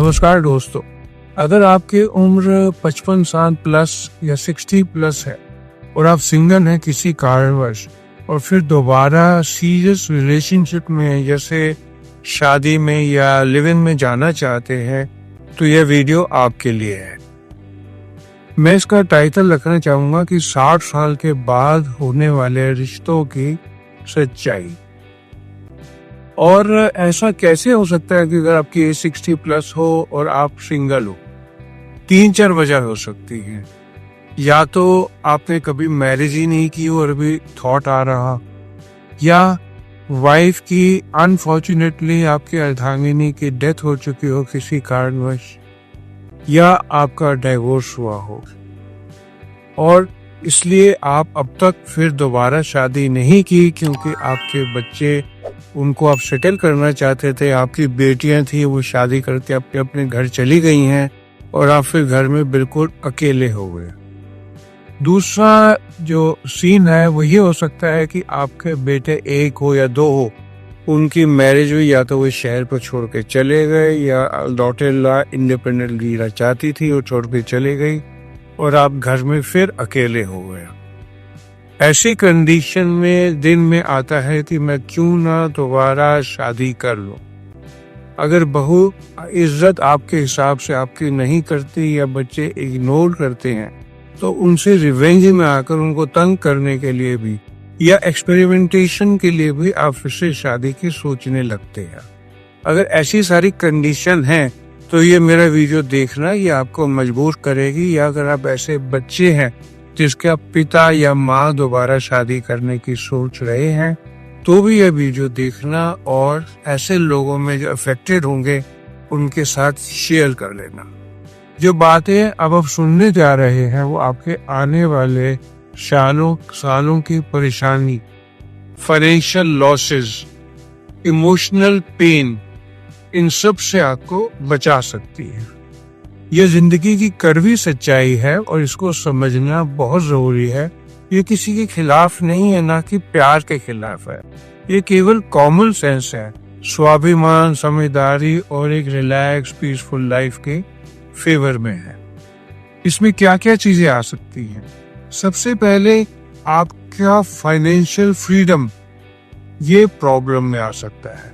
नमस्कार दोस्तों, अगर आपकी उम्र 55 साल प्लस या 60 प्लस है और आप सिंगल हैं किसी कारणवश और फिर दोबारा सीरियस रिलेशनशिप में जैसे शादी में या लिव इन में जाना चाहते हैं तो यह वीडियो आपके लिए है। मैं इसका टाइटल रखना चाहूंगा कि 60 साल के बाद होने वाले रिश्तों की सच्चाई। और ऐसा कैसे हो सकता है कि अगर आपकी एज 60 प्लस हो और आप सिंगल हो? 3-4 वजह हो सकती है। या तो आपने कभी मैरिज ही नहीं की और अभी थॉट आ रहा, या वाइफ की अनफॉर्चुनेटली आपके अर्धांगिनी की डेथ हो चुकी हो किसी कारणवश, या आपका डाइवोर्स हुआ हो और इसलिए आप अब तक फिर दोबारा शादी नहीं की क्योंकि आपके बच्चे उनको आप सेटल करना चाहते थे, आपकी बेटियां थी वो शादी करके अपने अपने घर चली गई हैं और आप फिर घर में बिल्कुल अकेले हो गए। दूसरा जो सीन है वो ये हो सकता है कि आपके बेटे 1 हो या 2 हो, उनकी मैरिज हुई, या तो वो शहर को छोड़ के चले गए या डॉटर ला इंडिपेंडेंटली रहना चाहती थी और छोड़ के चले गई और आप घर में फिर अकेले हो गए। ऐसी कंडीशन में दिन में आता है कि मैं क्यों ना दोबारा शादी कर लूं। अगर बहू इज्जत आपके हिसाब से आपकी नहीं करती या बच्चे इग्नोर करते हैं तो उनसे रिवेंज में आकर उनको तंग करने के लिए भी या एक्सपेरिमेंटेशन के लिए भी आप फिर से शादी की सोचने लगते हैं। अगर ऐसी सारी कंडीशन है तो ये मेरा वीडियो देखना ये आपको मजबूर करेगी। या अगर आप ऐसे बच्चे हैं जिसके पिता या माँ दोबारा शादी करने की सोच रहे हैं तो भी यह वीडियो देखना और ऐसे लोगों में जो अफेक्टेड होंगे उनके साथ शेयर कर लेना। जो बातें अब आप सुनने जा रहे हैं वो आपके आने वाले सालों की परेशानी, फाइनेंशियल लॉसेस, इमोशनल पेन, इन सब से आपको बचा सकती है। यह जिंदगी की कड़वी सच्चाई है और इसको समझना बहुत जरूरी है। ये किसी के खिलाफ नहीं है, ना कि प्यार के खिलाफ है। ये केवल कॉमन सेंस है, स्वाभिमान, समझदारी और एक रिलैक्स पीसफुल लाइफ के फेवर में है। इसमें क्या क्या चीजें आ सकती हैं? सबसे पहले आपका फाइनेंशियल फ्रीडम ये प्रॉब्लम में आ सकता है।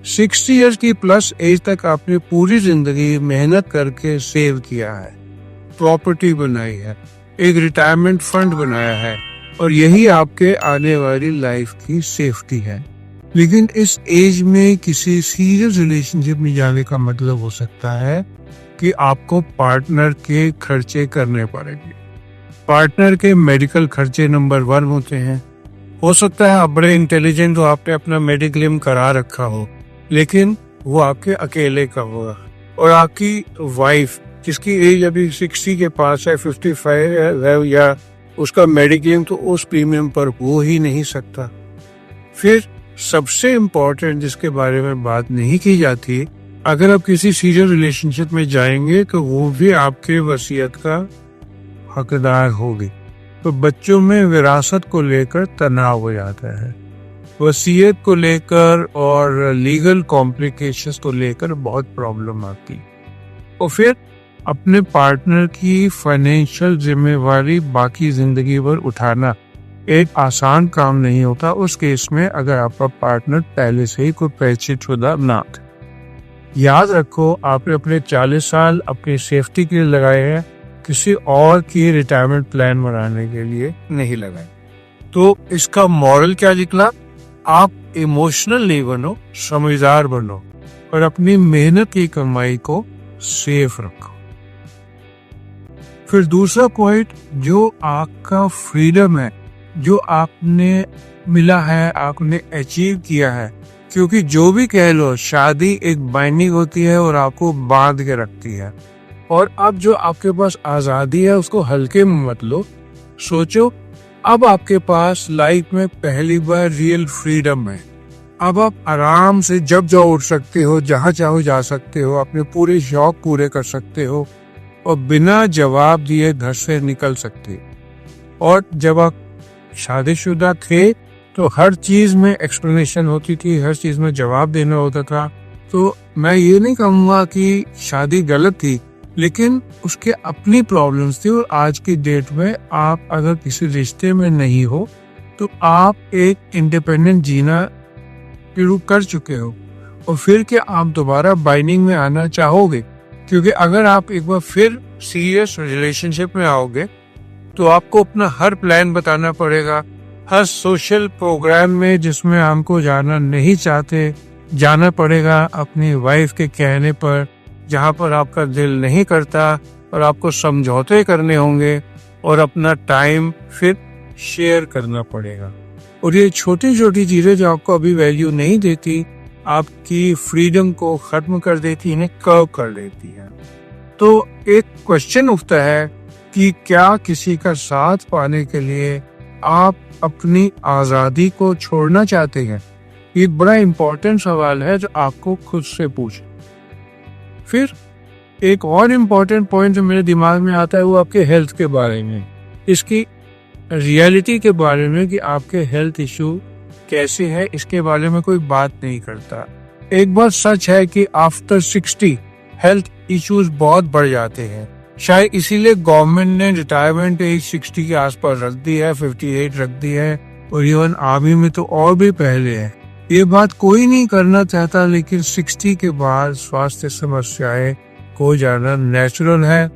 60 ईयर्स की प्लस एज तक आपने पूरी जिंदगी मेहनत करके सेव किया है, प्रॉपर्टी बनाई है, एक रिटायरमेंट फंड बनाया है और यही आपके आने वाली लाइफ की सेफ्टी है। लेकिन इस एज में किसी सीरियस रिलेशनशिप में जाने का मतलब हो सकता है कि आपको पार्टनर के खर्चे करने पड़ेंगे। पार्टनर के मेडिकल खर्चे नंबर 1 होते हैं। हो सकता है आप बड़े इंटेलिजेंट हो, आपने अपना मेडिक्लेम करा रखा हो, लेकिन वो आपके अकेले का होगा। और आपकी वाइफ जिसकी एज अभी 60 के पास है, 55 है, या उसका मेडिक्लेम तो उस प्रीमियम पर हो ही नहीं सकता। फिर सबसे इम्पोर्टेंट जिसके बारे में बात नहीं की जाती, अगर आप किसी सीरियस रिलेशनशिप में जाएंगे तो वो भी आपके वसीयत का हकदार होगी। तो बच्चों में विरासत को लेकर तनाव हो जाता है, वसीयत को लेकर और लीगल कॉम्प्लिकेशंस को लेकर बहुत प्रॉब्लम आती। और फिर अपने पार्टनर की फाइनेंशियल जिम्मेवारी बाकी जिंदगी भर उठाना एक आसान काम नहीं होता, उस केस में अगर आपका पार्टनर पहले से ही कोई पैसे-शुदा ना। याद रखो, आपने अपने 40 साल अपनी सेफ्टी के लिए लगाए हैं, किसी और की रिटायरमेंट प्लान बनाने के लिए नहीं लगाए। तो इसका मॉरल क्या निकला? आप इमोशनल नहीं बनो, समझदार बनो और अपनी मेहनत की कमाई को सेफ रखो। फिर दूसरा पॉइंट, जो आपका फ्रीडम है, जो आपने मिला है, आपने अचीव किया है, क्योंकि जो भी कह लो, शादी एक बाइंडिंग होती है और आपको बांध के रखती है। और अब जो आपके पास आजादी है उसको हल्के में मत लो। सोचो, अब आपके पास लाइफ में पहली बार रियल फ्रीडम है। अब आप आराम से जब जाओ उठ सकते हो, जहां चाहो जा सकते हो, अपने पूरे शौक पूरे कर सकते हो और बिना जवाब दिए घर से निकल सकते हो। और जब आप शादीशुदा थे तो हर चीज में एक्सप्लेनेशन होती थी, हर चीज में जवाब देना होता था, तो मैं ये नहीं कहूँगा कि शादी गलत थी, लेकिन उसके अपनी प्रॉब्लम्स थी। और आज की डेट में आप अगर किसी रिश्ते में नहीं हो तो आप एक इंडिपेंडेंट जीना शुरू कर चुके हो, और फिर क्या आप दोबारा बाइंडिंग में आना चाहोगे? क्योंकि अगर आप एक बार फिर सीरियस रिलेशनशिप में आओगे तो आपको अपना हर प्लान बताना पड़ेगा। हर सोशल प्रोग्राम में जिसमें हमको जाना नहीं चाहते जाना पड़ेगा अपनी वाइफ के कहने पर, जहाँ पर आपका दिल नहीं करता, और आपको समझौते करने होंगे और अपना टाइम फिर शेयर करना पड़ेगा। और ये छोटी छोटी चीजें जो आपको अभी वैल्यू नहीं देती, आपकी फ्रीडम को खत्म कर देती, इन्हें कर्व कर देती है। तो एक क्वेश्चन उठता है कि क्या किसी का साथ पाने के लिए आप अपनी आजादी को छोड़ना चाहते हैं? ये बड़ा इंपॉर्टेंट सवाल है जो आपको खुद से पूछे। फिर एक और इम्पोर्टेंट पॉइंट जो मेरे दिमाग में आता है वो आपके हेल्थ के बारे में, इसकी रियलिटी के बारे में कि आपके हेल्थ इशू कैसे है, इसके बारे में कोई बात नहीं करता। एक बात सच है कि आफ्टर 60 हेल्थ इश्यूज बहुत बढ़ जाते हैं। शायद इसीलिए गवर्नमेंट ने रिटायरमेंट एज 60 के आसपास रख दी है, 58 रख दी है, और इवन आर्मी में तो और भी पहले है। ये बात कोई नहीं करना चाहता, लेकिन 60 के बाद स्वास्थ्य समस्याएं हो जाना नेचुरल है।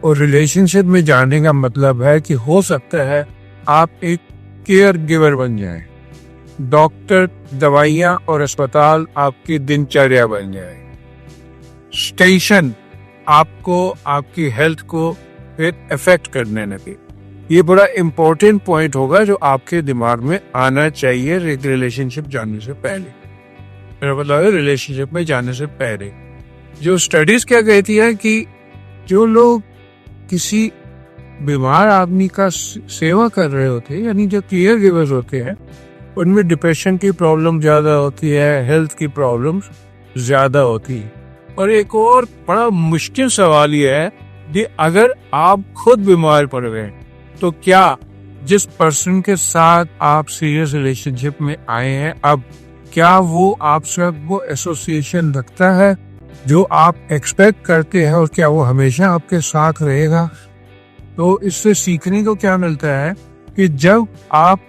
और रिलेशनशिप में जाने का मतलब है कि हो सकता है आप एक केयर गिवर बन जाएं। डॉक्टर, दवाइयाँ और अस्पताल आपकी दिनचर्या बन जाए। स्टेशन आपको आपकी हेल्थ को फिर इफेक्ट करने लगे। ये बड़ा इम्पोर्टेंट पॉइंट होगा जो आपके दिमाग में आना चाहिए रिलेशनशिप जाने से पहले। मेरा मतलब है रिलेशनशिप में जाने से पहले। जो स्टडीज क्या कहती है कि जो लोग किसी बीमार आदमी का सेवा कर रहे होते हैं, यानी जो केयर गिवर्स होते हैं, उनमें डिप्रेशन की प्रॉब्लम ज्यादा होती है, हेल्थ की प्रॉब्लम्स ज्यादा होती है। और एक और बड़ा मुश्किल सवाल ये है कि अगर आप खुद बीमार पड़ गए तो क्या जिस पर्सन के साथ आप सीरियस रिलेशनशिप में आए हैं, अब क्या वो आपसे वो एसोसिएशन रखता है जो आप एक्सपेक्ट करते हैं, और क्या वो हमेशा आपके साथ रहेगा? तो इससे सीखने को क्या मिलता है कि जब आप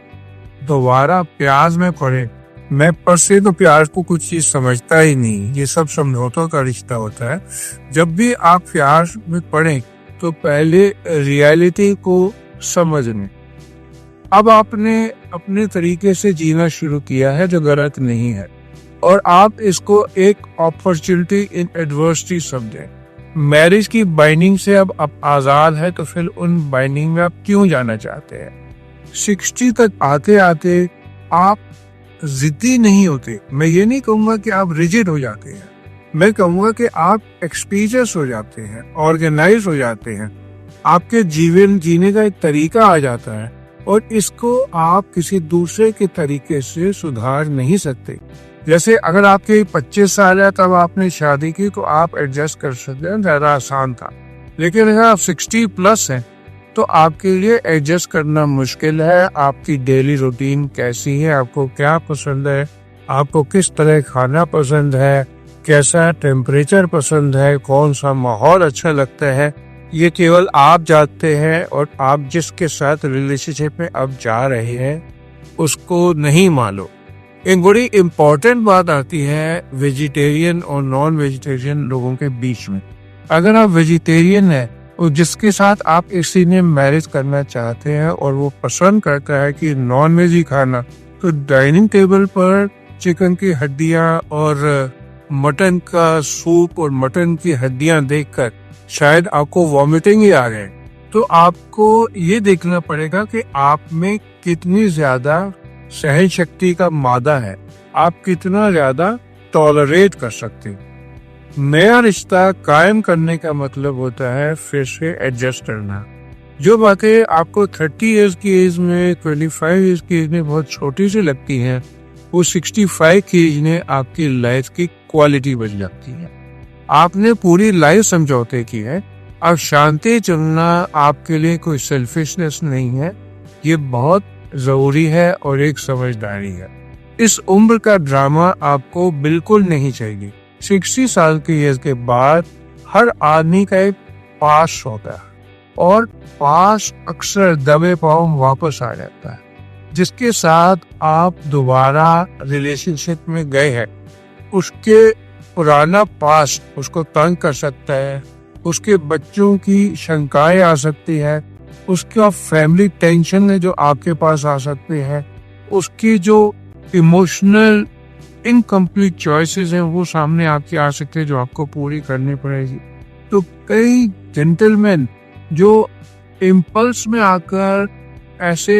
दोबारा प्यार में पड़े, मैं पर से तो प्यार को कुछ चीज समझता ही नहीं, ये सब समझौतों का रिश्ता होता है। जब भी आप प्यार में पड़े तो पहले रियलिटी को समझने। अब आपने अपने तरीके से जीना शुरू किया है जो गलत नहीं है, और आप इसको एक अपॉर्चुनिटी इन एडवर्सिटी समझें। मैरिज की बाइंडिंग से अब आप आजाद है, तो फिर उन बाइंडिंग में आप क्यों जाना चाहते हैं? 60 तक आते आते आप जिद्दी नहीं होते। मैं ये नहीं कहूंगा कि आप रिजिड हो जाते हैं, मैं कहूंगा कि आप एक्सपीरियंस हो जाते हैं, ऑर्गेनाइज हो जाते हैं। आपके जीवन जीने का एक तरीका आ जाता है, और इसको आप किसी दूसरे के तरीके से सुधार नहीं सकते। जैसे अगर आपके 25 साल है तब आपने शादी की तो आप एडजस्ट कर सकते हैं, ज्यादा आसान था। लेकिन अगर आप 60 प्लस हैं तो आपके लिए एडजस्ट करना मुश्किल है। आपकी डेली रूटीन कैसी है, आपको क्या पसंद है, आपको किस तरह खाना पसंद है, कैसा टेम्परेचर पसंद है, कौन सा माहौल अच्छा लगता है, ये केवल आप जानते हैं। और आप जिसके साथ रिलेशनशिप में अब जा रहे हैं उसको नहीं मानो। एक बड़ी इम्पोर्टेंट बात आती है वेजिटेरियन और नॉन वेजिटेरियन लोगों के बीच में। अगर आप वेजिटेरियन है और जिसके साथ आप किसी ने मैरिज करना चाहते हैं और वो पसंद करता है कि नॉन वेज ही खाना, तो डाइनिंग टेबल पर चिकन की हड्डियां और मटन का सूप और मटन की हड्डियां देखकर शायद आपको वॉमिटिंग ही आ गए। तो आपको ये देखना पड़ेगा कि आप में कितनी ज्यादा सहन शक्ति का मादा है, आप कितना ज्यादा टॉलरेट कर सकते हैं। नया रिश्ता कायम करने का मतलब होता है फिर से एडजस्ट करना। जो बातें आपको 30 इयर्स की एज में, 25 इयर्स की एज में बहुत छोटी सी लगती हैं, वो 65 की एज में आपकी लाइफ की क्वालिटी बन जाती है। आपने पूरी लाइफ समझौते की है। अब शांति चुनना आपके लिए कोई सेल्फिशनेस नहीं है, ये बहुत जरूरी है और एक समझदारी है। इस उम्र का ड्रामा आपको बिल्कुल नहीं चाहिए। 60 साल की एज के बाद हर आदमी का एक पास होता है और पास अक्सर दबे पांव वापस आ जाता है, जिसके साथ आप दोबारा रिलेशनशिप में गए हैं। उसके पुराना पास उसको तंग कर सकता है, उसके बच्चों की शंकाएं आ सकती है, उसका फैमिली टेंशन है जो आपके पास आ सकते हैं, उसकी जो इमोशनल इनकम्प्लीट चॉइसेस हैं वो सामने आपके आ सकते हैं जो आपको पूरी करनी पड़ेगी। तो कई जेंटलमैन जो इम्पल्स में आकर ऐसे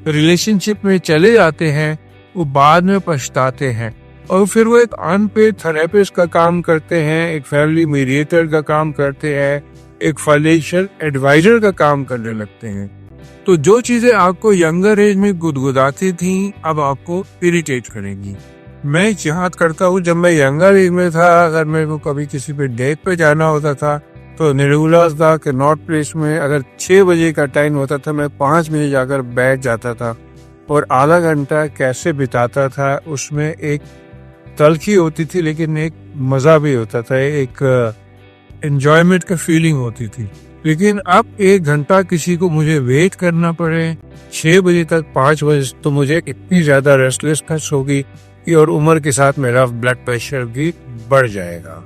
रिलेशनशिप में चले जाते हैं वो बाद में पछताते हैं और फिर वो एक अनपेड थेरेपिस्ट का काम करते हैं, एक फैमिली मीडिएटर का काम करते हैं, एक फाइनेंशियल एडवाइजर का काम करने लगते हैं। तो जो चीजें आपको यंगर एज में गुदगुदाती थी अब आपको इरिटेट करेंगी। मैं याद करता हूँ जब मैं यंगर एज में था, अगर मेरे को कभी किसी पे डेट पे जाना होता था तो निर्मलास दा के नॉर्थ प्लेस में अगर 6 बजे का टाइम होता था मैं 5 बजे जाकर बैठ जाता था और आधा घंटा कैसे बिताता था। उसमें एक तलखी होती थी लेकिन एक मजा भी होता था, एक एंजॉयमेंट का फीलिंग होती थी। लेकिन अब 1 घंटा किसी को मुझे वेट करना पड़े 6 बजे तक 5 बजे तो मुझे इतनी ज्यादा रेस्टलेसनेस होगी और उम्र के साथ मेरा ब्लड प्रेशर भी बढ़ जाएगा।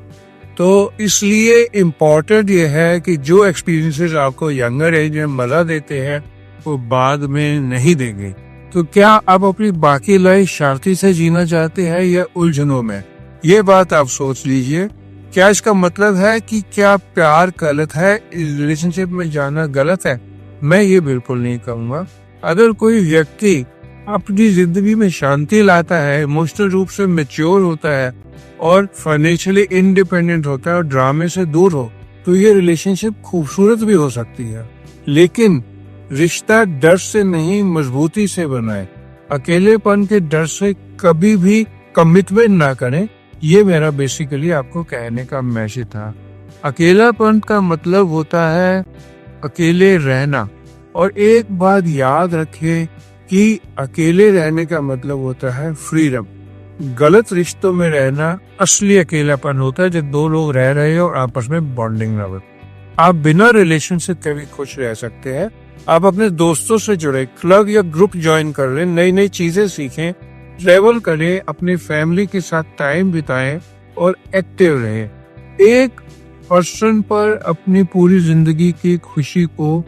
तो इसलिए इम्पोर्टेंट ये है कि जो एक्सपीरियंसेस आपको यंगर एज में मजा देते हैं वो बाद में नहीं देंगे। तो क्या आप अपनी बाकी लाइफ शांति से जीना चाहते हैं या उलझनों में? ये बात आप सोच लीजिए। क्या इसका मतलब है कि क्या प्यार गलत है, रिलेशनशिप में जाना गलत है? मैं ये बिल्कुल नहीं कहूँगा। अगर कोई व्यक्ति अपनी जिंदगी में शांति लाता है, इमोशनल रूप से मैच्योर होता है और फाइनेंशियली इंडिपेंडेंट होता है और ड्रामे से दूर हो तो ये रिलेशनशिप खूबसूरत भी हो सकती है। लेकिन रिश्ता डर से नहीं मजबूती से बनाए। अकेलेपन के डर से कभी भी कमिटमेंट ना करें। ये मेरा बेसिकली आपको कहने का मैसेज था। अकेलापन का मतलब होता है अकेले रहना। और एक बात याद रखें कि अकेले रहने का मतलब होता है फ्रीडम। गलत रिश्तों में रहना असली अकेलापन होता है जब 2 लोग रह रहे हो और आपस में बॉन्डिंग ना हो। आप बिना रिलेशन से कभी खुश रह सकते हैं। आप अपने दोस्तों से जुड़े, क्लब या ग्रुप ज्वाइन कर लें, नई नई चीजें सीखें, ट्रेवल करें, अपनी फैमिली के साथ टाइम बिताएं और एक्टिव रहें। एक पर्सन पर अपनी पूरी जिंदगी की खुशी को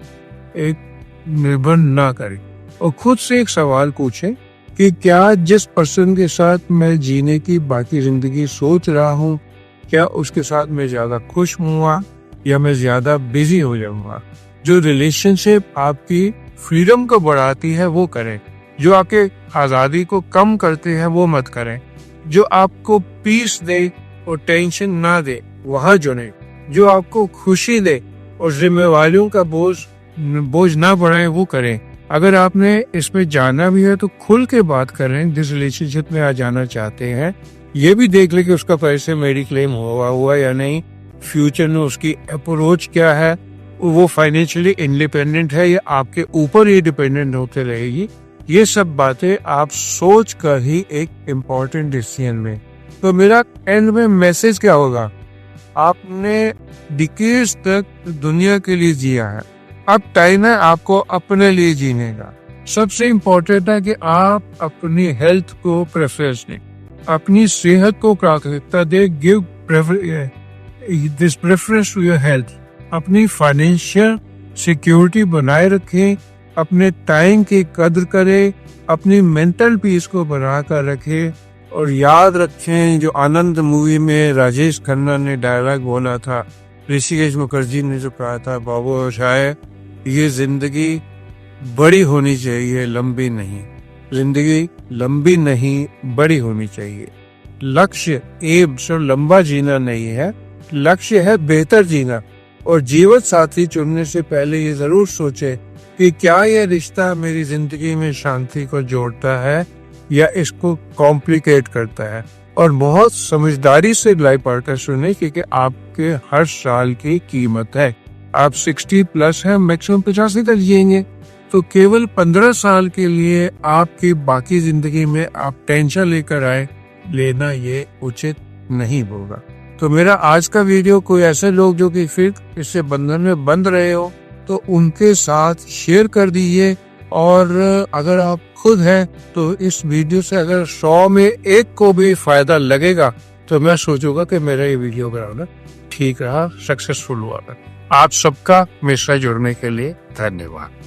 एक निर्भर ना करें और खुद से एक सवाल पूछें कि क्या जिस पर्सन के साथ मैं जीने की बाकी जिंदगी सोच रहा हूँ क्या उसके साथ मैं ज्यादा खुश हुआ या मैं ज्यादा बिजी हो जाऊंगा। जो रिलेशनशिप आपकी फ्रीडम को बढ़ाती है वो करें, जो आपके आजादी को कम करते हैं वो मत करें। जो आपको पीस दे और टेंशन ना दे वहां जुड़े, जो आपको खुशी दे और जिम्मेवारियों का बोझ ना बढ़ाए वो करें। अगर आपने इसमें जाना भी है तो खुल के बात करें। जिस रिलेशनशिप में आप जाना चाहते हैं ये भी देख ले कि उसका पैसे मेडिक्लेम हुआ या नहीं, फ्यूचर में उसकी अप्रोच क्या है, वो फाइनेंशियली इंडिपेंडेंट है या आपके ऊपर ही डिपेंडेंट होते रहेगी। ये सब बातें आप सोच कर ही एक इम्पोर्टेंट डिसीजन में। तो मेरा एंड में मैसेज क्या होगा? आपने डिकेड्स तक दुनिया के लिए जिया है, अब टाइम है आपको अपने लिए जीने का। सबसे इम्पोर्टेंट है कि आप अपनी हेल्थ को प्रेफरेंस दें, अपनी सेहत को प्राथमिकता दें। Give this preference to your health. अपनी फाइनेंशियल सिक्योरिटी बनाए रखें, अपने टाइम की कदर करें, अपनी मेंटल पीस को बना कर रखें। और याद रखें जो आनंद मूवी में राजेश खन्ना ने डायलॉग बोला था, ऋषिकेश मुखर्जी ने जो कहा था, बाबू शायद ये जिंदगी बड़ी होनी चाहिए, लंबी नहीं। जिंदगी लंबी नहीं बड़ी होनी चाहिए। लक्ष्य एम सिर्फ लंबा जीना नहीं है, लक्ष्य है बेहतर जीना। और जीवन साथी चुनने से पहले ये जरूर सोचे कि क्या यह रिश्ता मेरी जिंदगी में शांति को जोड़ता है या इसको कॉम्प्लिकेट करता है। और बहुत समझदारी से लाइफ पार्टनर चुने क्योंकि आपके हर साल की कीमत है। आप 60 प्लस है, मैक्सिमम 85 तक जिएंगे, तो केवल 15 साल के लिए आपकी बाकी जिंदगी में आप टेंशन लेकर आए लेना ये उचित नहीं होगा। तो मेरा आज का वीडियो कोई ऐसे लोग जो कि फिर इससे बंधन में बंध रहे हो तो उनके साथ शेयर कर दीजिए, और अगर आप खुद हैं तो इस वीडियो से अगर 100 में 1 को भी फायदा लगेगा तो मैं सोचूंगा कि मेरा ये वीडियो बनाना ठीक रहा, सक्सेसफुल हुआ। आप सबका मेरे साथ जुड़ने के लिए धन्यवाद।